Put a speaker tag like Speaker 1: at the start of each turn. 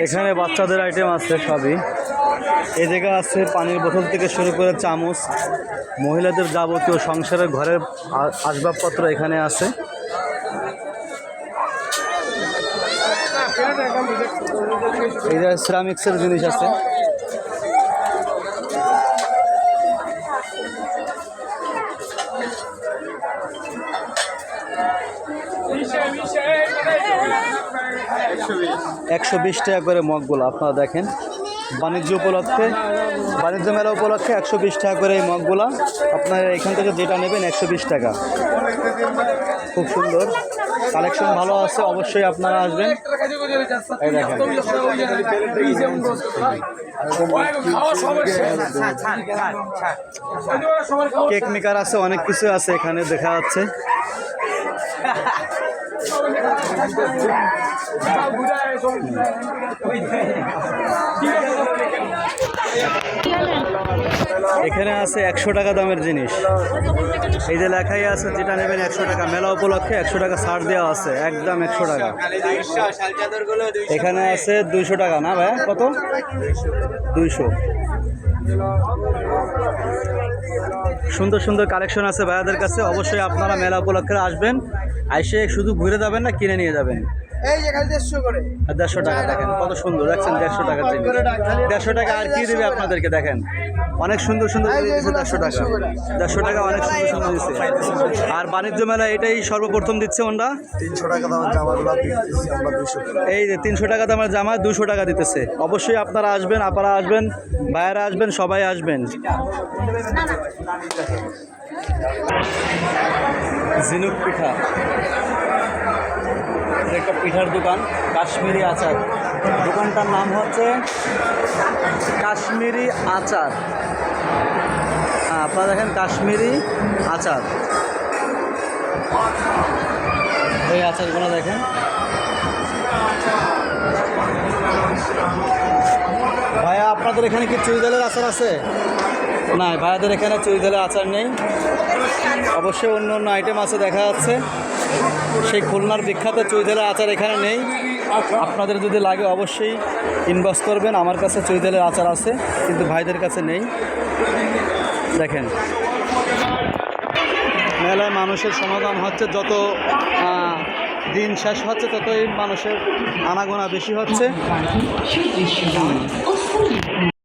Speaker 1: এখানে বাচ্চাদের আইটেম আছে সবই। এই জায়গা আছে পানির বোতল থেকে শুরু করে চামচ, মহিলাদের যাবতীয় সংসারের ঘরের আসবাবপত্র এখানে আছে। এই যে সিরামিক্সের জিনিস আছে। $120 করে মগগুলো আপনারা দেখেন। বাণিজ্য মেলা উপলক্ষে 120 টাকা করে এই মগগুলা। আপনারা এখান থেকে যেটা নেবেন 120 টাকা। খুব সুন্দর কালেকশন, ভালো আছে, অবশ্যই আপনারা আসবেন। এই দেখেন কেক মেকার আছে, অনেক কিছু আছে এখানে দেখা যাচ্ছে। এখানে আছে 100 টাকা দামের জিনিস। এই যে লেখাই আছে যেটা নেবেন 100 টাকা। মেলা উপলক্ষে 100 টাকা ছাড় দেওয়া আছে, একদম 100 টাকা। এখানে আছে 200 টাকা না ভাই? কত? 200। সুন্দর সুন্দর কালেকশন আছে ভাইয়াদের কাছে। অবশ্যই আপনারা মেলা উপলক্ষে আসবেন, এসে শুধু ঘুরে যাবেন না, কিনে নিয়ে যাবেন। 150 টাকা দেখেন কত সুন্দর, দেখছেন 150 টাকার জিনিস। 150 টাকা আর কি দেবে আপনাদেরকে? দেখেন অনেক সুন্দর সুন্দর দিচ্ছে 150 টাকা। 150 টাকা অনেক সুন্দর সুন্দর দিচ্ছে। আর বাণিজ্য মেলা এটাই সর্বপ্রথম দিচ্ছে ওরা।
Speaker 2: 300 টাকা দামের জামাগুলো দিতেছি আমরা 200 টাকা।
Speaker 1: এই যে 300 টাকা দামের জামা 200 টাকা দিতেছে। অবশ্যই আপনারা আসবেন, আপনারা আসবেন, ভাইয়েরা আসবেন, সবাই আসবেন। ঝিনুক পিঠা, একটা পিঠার দোকান, কাশ্মীরি আচার। দোকানটার নাম হচ্ছে কাশ্মীরি আচার। আপনারা দেখেন কাশ্মীরি আচার, এই আচারগুলো দেখেন। ভাইয়া আপনাদের এখানে কি চুইঝালের আচার আছে? না, ভাইয়াদের এখানে চুইঝালের আচার নেই। অবশ্যই অন্য অন্য আইটেম আছে দেখা যাচ্ছে। সেই খুলনার বিখ্যাত চুইঝালের আচার এখানে নেই। আপনাদের যদি লাগে অবশ্যই ইনবক্স করবেন। আমার কাছে চুইঝালের আচার আছে, কিন্তু ভাইদের কাছে নেই। দেখেন মেলায় মানুষের সমাগম হচ্ছে, যত দিন শেষ হচ্ছে ততই মানুষের আনাগোনা বেশি হচ্ছে।